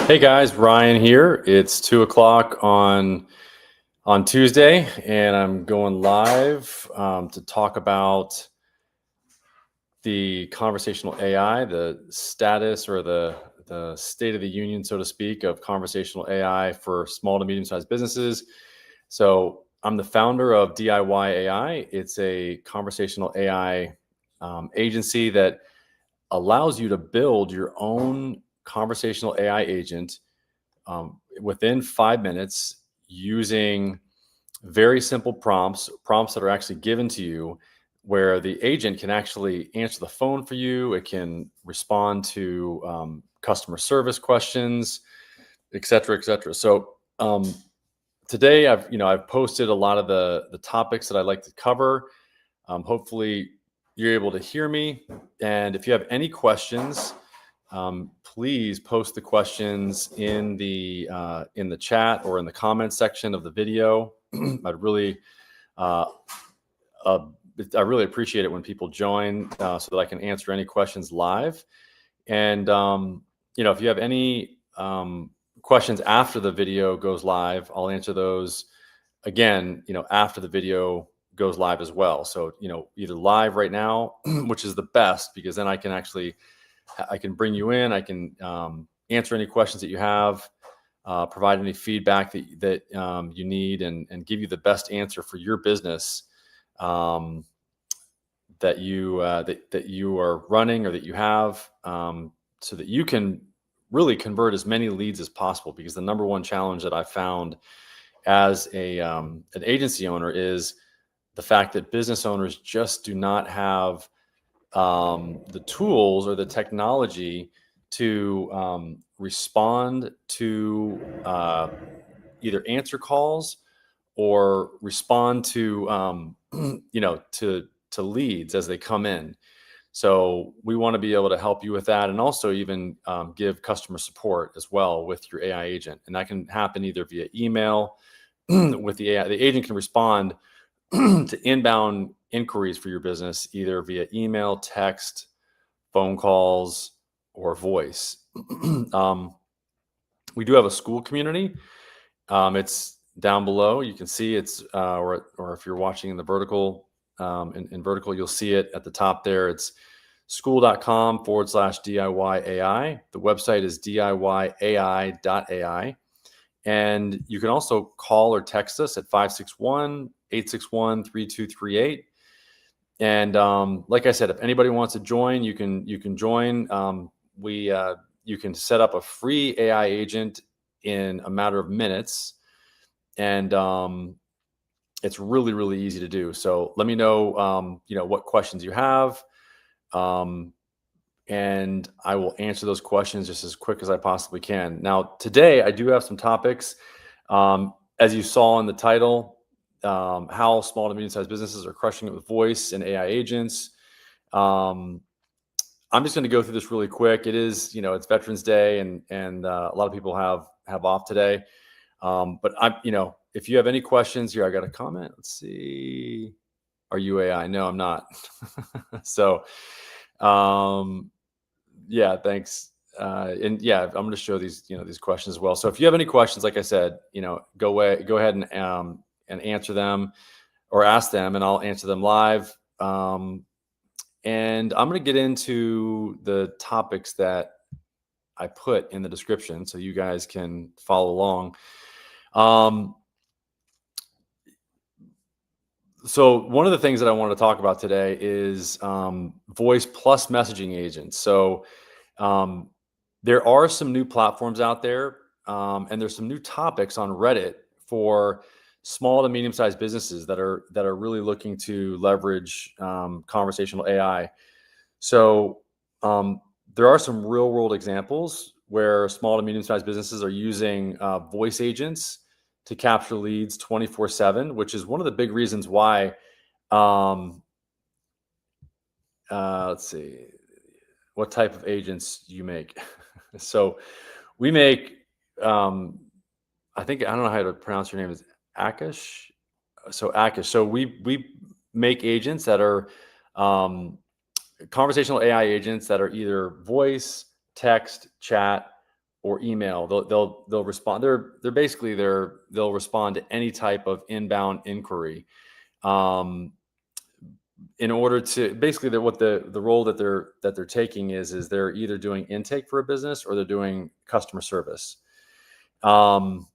Hey guys, Ryan here. It's 2 o'clock on Tuesday, and I'm going live to talk about the conversational AI, the status or the state of the union, so to speak, of conversational AI for small to medium-sized businesses. So I'm the founder of diyai.ai. It's a conversational AI agency that allows you to build your own conversational AI agent within 5 minutes using very simple prompts that are actually given to you, where the agent can actually answer the phone for you. It can respond to customer service questions, et cetera, et cetera. So today I've posted a lot of the topics that I like to cover. Hopefully you're able to hear me. And if you have any questions, please post the questions in the chat or in the comment section of the video. I'd really I really appreciate it when people join so that I can answer any questions live. And if you have any questions after the video goes live, I'll answer those again, after the video goes live as well. So, either live right now, which is the best because then I can bring you in. I can answer any questions that you have, provide any feedback that you need, and give you the best answer for your business that you are running or that you have, so that you can really convert as many leads as possible. Because the number one challenge that I found as an agency owner is the fact that business owners just do not have the tools or the technology to respond to either answer calls or respond to to leads as they come in. So we want to be able to help you with that, and also even give customer support as well with your AI agent. And that can happen either via email with the AI. The agent can respond to inbound inquiries for your business, either via email, text, phone calls, or voice. We do have a school community. It's down below. You can see it's, or if you're watching in the vertical, in vertical, you'll see it at the top there. It's school.com/DIY-AI. The website is diyai.ai. And you can also call or text us at 561-861-3238. And like I said, if anybody wants to join, you can join. You can set up a free AI agent in a matter of minutes, and it's really, really easy to do. So let me know, what questions you have, and I will answer those questions just as quick as I possibly can. Now, today I do have some topics, as you saw in the title. How small to medium-sized businesses are crushing it with voice and AI agents. I'm just going to go through this really quick. It is, it's Veterans Day, and a lot of people have off today. But if you have any questions here, I got a comment. Let's see. Are you AI? No, I'm not. So, yeah, thanks. And yeah, I'm going to show these, these questions as well. So if you have any questions, like I said, go ahead and answer them or ask them, and I'll answer them live. And I'm going to get into the topics that I put in the description so you guys can follow along. So one of the things that I want to talk about today is voice plus messaging agents. So there are some new platforms out there, and there's some new topics on Reddit for small to medium-sized businesses that are really looking to leverage conversational AI. So there are some real-world examples where small to medium-sized businesses are using voice agents to capture leads 24/7, which is one of the big reasons why. Let's see, what type of agents you make. So we make, I don't know how to pronounce your name, is Akash. So Akash. So we make agents that are conversational AI agents that are either voice, text, chat, or email. They'll respond. They're basically they'll respond to any type of inbound inquiry. In order to basically, what the role that they're taking is they're either doing intake for a business or they're doing customer service. And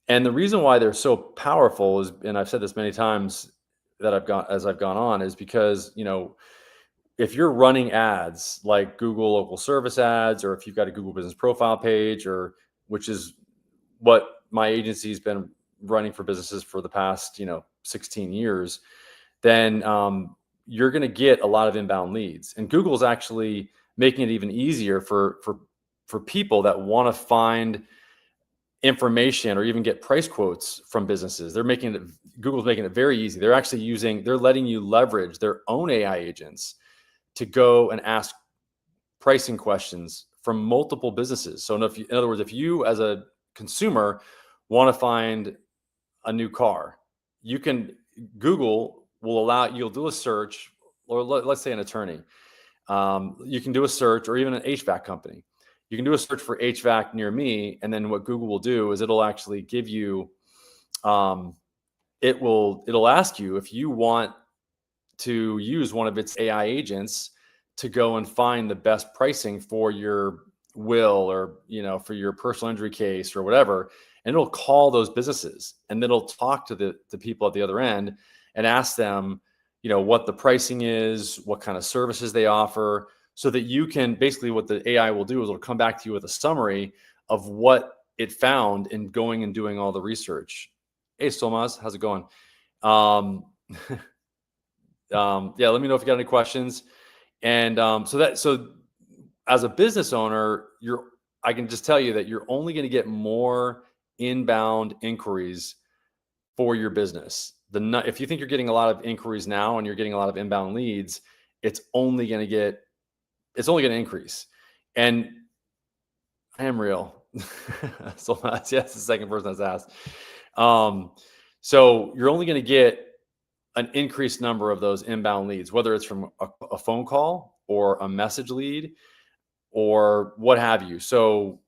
the reason why they're so powerful is, and I've said this many times that I've gone on, is because, if you're running ads like Google local service ads, or if you've got a Google business profile page, or which is what my agency's been running for businesses for the past 16 years, then you're going to get a lot of inbound leads. And Google's actually making it even easier for people that want to find information or even get price quotes from businesses. Google's making it very easy. They're letting you leverage their own AI agents to go and ask pricing questions from multiple businesses. So in other words, if you as a consumer want to find a new car, Google will allow you'll do a search, or let's say an attorney. You can do a search, or even an HVAC company. You can do a search for HVAC near me, and then what Google will do is it'll actually give you, it'll ask you if you want to use one of its AI agents to go and find the best pricing for your will, or for your personal injury case or whatever, and it'll call those businesses, and it'll talk to the people at the other end and ask them, what the pricing is, what kind of services they offer, so that you can basically, what the AI will do is it'll come back to you with a summary of what it found in going and doing all the research. Hey, Solmaz, how's it going? Yeah, let me know if you got any questions. And so as a business owner, I can just tell you that you're only going to get more inbound inquiries for your business. If you think you're getting a lot of inquiries now and you're getting a lot of inbound leads, it's only going to increase. And I am real. So yes, the second person that's asked. So you're only going to get an increased number of those inbound leads, whether it's from a phone call or a message lead or what have you. So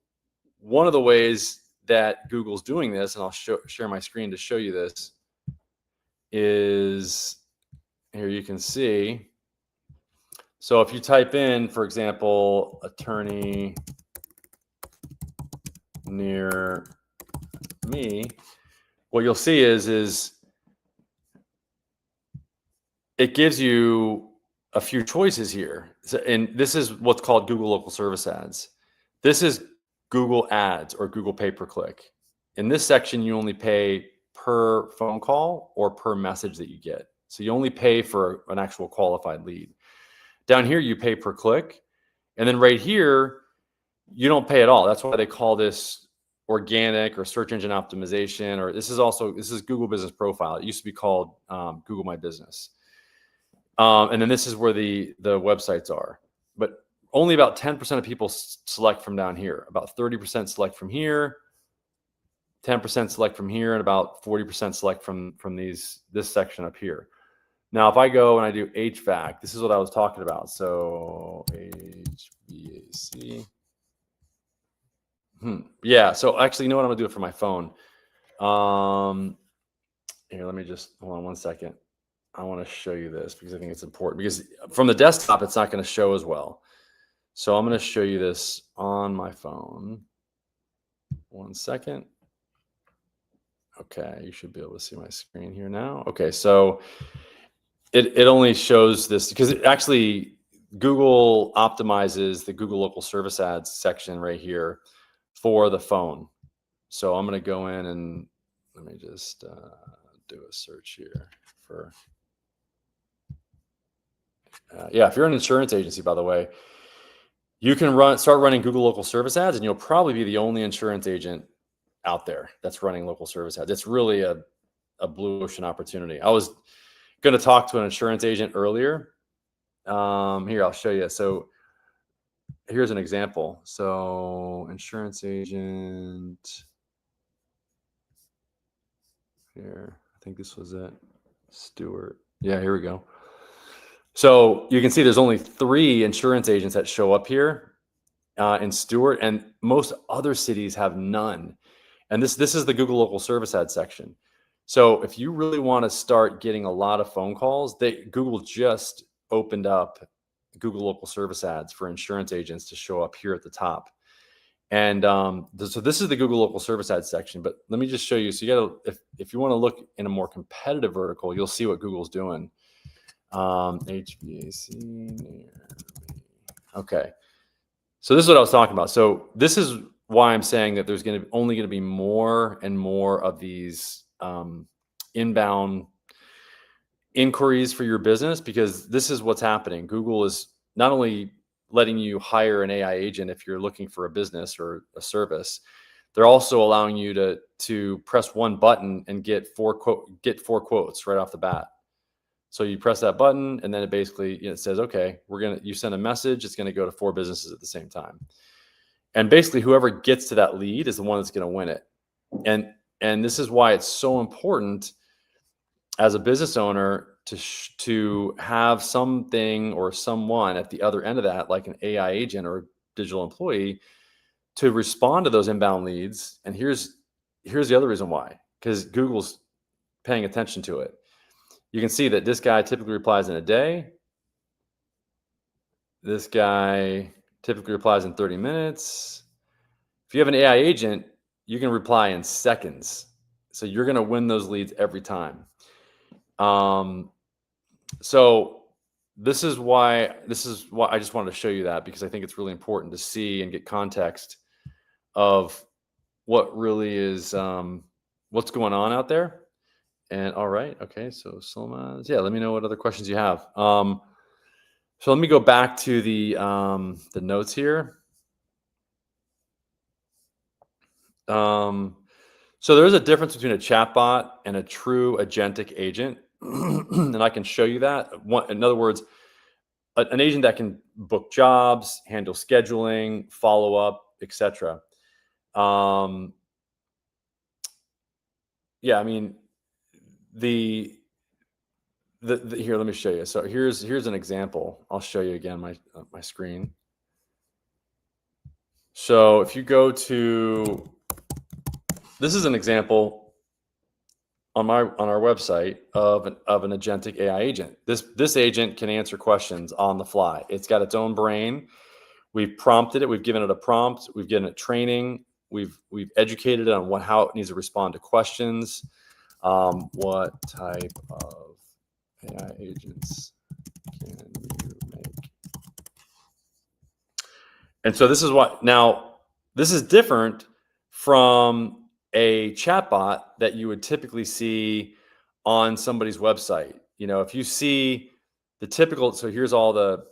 one of the ways that Google's doing this, and I'll share my screen to show you this, is here you can see. So if you type in, for example, attorney near me, what you'll see is it gives you a few choices here. And this is what's called Google local service ads. This is Google ads or Google pay per click. In this section, you only pay per phone call or per message that you get. So you only pay for an actual qualified lead. Down here, you pay per click. And then right here, you don't pay at all. That's why they call this organic or search engine optimization, or this is Google Business Profile. It used to be called Google My Business. And then this is where the websites are. But only about 10% of people select from down here. About 30% select from here, 10% select from here, and about 40% select from this section up here. Now, if I go and I do HVAC, this is what I was talking about. So HVAC. Yeah. So actually, you know what? I'm gonna do it for my phone. Here, let me just hold on one second. I want to show you this because I think it's important, because from the desktop, it's not going to show as well. So I'm going to show you this on my phone. 1 second. Okay, you should be able to see my screen here now. Okay, so it only shows this because actually Google optimizes the Google local service ads section right here for the phone. So I'm going to go in and let me just do a search here for. Yeah, if you're an insurance agency, by the way, you can start running Google local service ads, and you'll probably be the only insurance agent out there that's running local service ads. It's really a blue ocean opportunity. I was going to talk to an insurance agent earlier. Here, I'll show you. So here's an example. So insurance agent here, I think this was it. Stewart. Yeah, here we go. So you can see there's only 3 insurance agents that show up here. in Stewart, and most other cities have none. And this is the Google local service ad section. So if you really want to start getting a lot of phone calls, Google just opened up Google local service ads for insurance agents to show up here at the top. And so this is the Google local service ad section. But let me just show you. So you got to, if you want to look in a more competitive vertical, you'll see what Google's doing. HVAC. Okay. So this is what I was talking about. So this is why I'm saying that there's only going to be more and more of these inbound inquiries for your business, because this is what's happening. Google is not only letting you hire an AI agent if you're looking for a business or a service, they're also allowing you to press one button and get four quotes right off the bat. So you press that button, and then it basically it says, okay, you send a message, it's going to go to 4 businesses at the same time. And basically whoever gets to that lead is the one that's going to win it. And this is why it's so important as a business owner to have something or someone at the other end of that, like an AI agent or a digital employee, to respond to those inbound leads. And here's the other reason why, because Google's paying attention to it. You can see that this guy typically replies in a day. This guy typically replies in 30 minutes. If you have an AI agent, you can reply in seconds. So you're going to win those leads every time. So this is why I just wanted to show you that, because I think it's really important to see and get context of what really is, what's going on out there. And all right. Okay. So Solomon, yeah, let me know what other questions you have. So let me go back to the notes here. So there's a difference between a chatbot and a true agentic agent. And I can show you that. In other words, an agent that can book jobs, handle scheduling, follow up, etc. Yeah, I mean, here, let me show you. So here's an example. I'll show you again my screen. So if you go to, this is an example on our website of an agentic AI agent. This agent can answer questions on the fly. It's got its own brain. We've prompted it. We've given it a prompt. We've given it training. We've educated it on how it needs to respond to questions. What type of AI agents can you make? And so this is this is different from a chatbot that you would typically see on somebody's website. If you see the typical, so here's all the,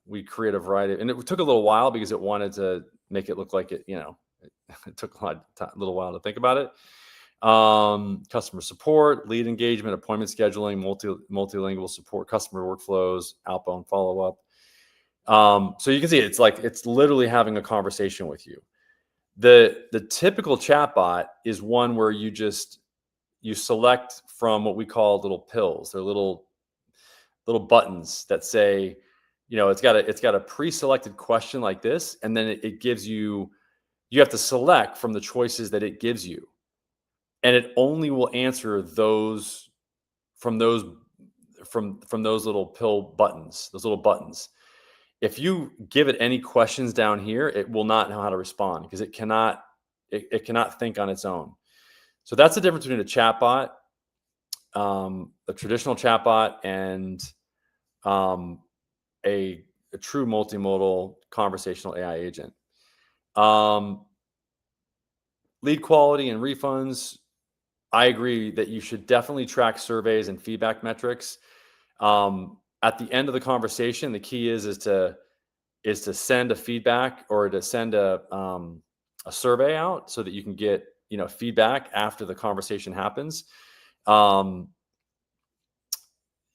we create a variety, and it took a little while because it wanted to make it look like it, it took a little while to think about it. Customer support, lead engagement, appointment scheduling, multilingual support, customer workflows, outbound follow-up. So you can see it's literally having a conversation with you. The typical chatbot is one where you select from what we call little pills. They're little buttons that say, it's got a pre-selected question like this, and then it gives you have to select from the choices that it gives you. And it only will answer those from those little pill buttons, those little buttons. If you give it any questions down here, it will not know how to respond, because it cannot think on its own. So that's the difference between a chatbot, a traditional chatbot, and a true multimodal conversational AI agent. Lead quality and refunds. I agree that you should definitely track surveys and feedback metrics. At the end of the conversation, the key is to send a feedback or to send a survey out so that you can get feedback after the conversation happens. And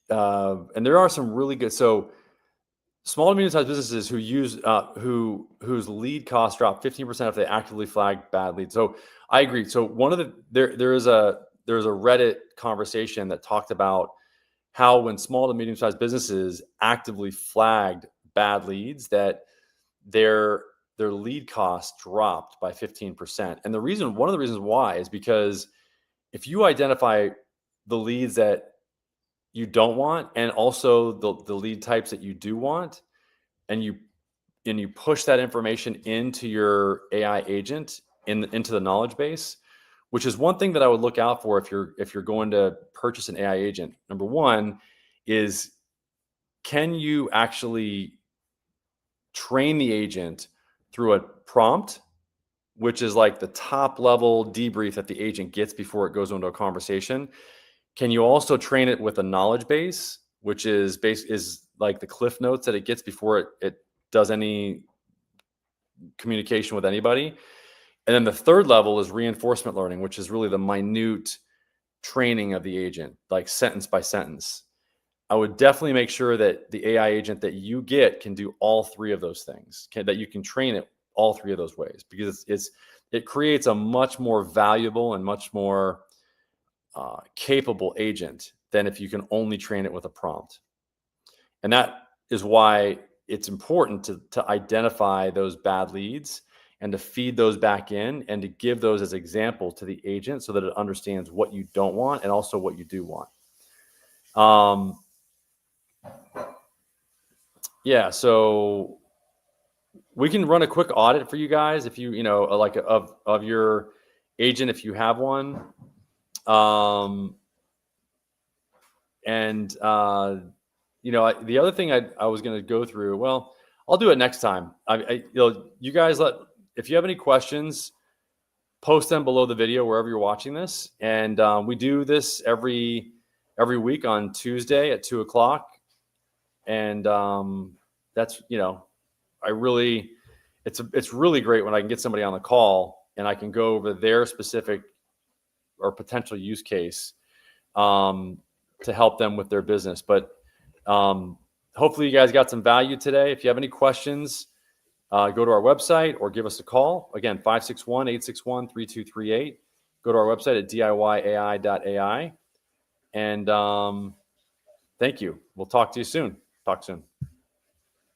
there are some really good, so small to medium-sized businesses who use whose lead costs drop 15% if they actively flag bad leads. So I agree. So there is a Reddit conversation that talked about how when small to medium-sized businesses actively flagged bad leads, that their lead costs dropped by 15%. And one of the reasons why is because if you identify the leads that you don't want, and also the lead types that you do want, and you push that information into your AI agent into the knowledge base, which is one thing that I would look out for if you're going to purchase an AI agent. Number one is, can you actually train the agent through a prompt, which is like the top level debrief that the agent gets before it goes into a conversation? Can you also train it with a knowledge base, which is like the cliff notes that it gets before it does any communication with anybody? And then the third level is reinforcement learning, which is really the minute training of the agent, like sentence by sentence. I would definitely make sure that the AI agent that you get can do all three of those things, that you can train it all three of those ways, because it creates a much more valuable and much more capable agent than if you can only train it with a prompt. And that is why it's important to identify those bad leads and to feed those back in and to give those as example to the agent so that it understands what you don't want and also what you do want. Yeah, so we can run a quick audit for you guys if you like of your agent if you have one. The other thing I was going to go through, well, I'll do it next time. You guys if you have any questions, post them below the video wherever you're watching this, and we do this every week on Tuesday at 2:00, and that's it's really great when I can get somebody on the call and I can go over their specific or potential use case to help them with their business. But hopefully you guys got some value today. If you have any questions, go to our website or give us a call. Again, 561-861-3238. Go to our website at diyai.ai. And thank you. We'll talk to you soon. Talk soon.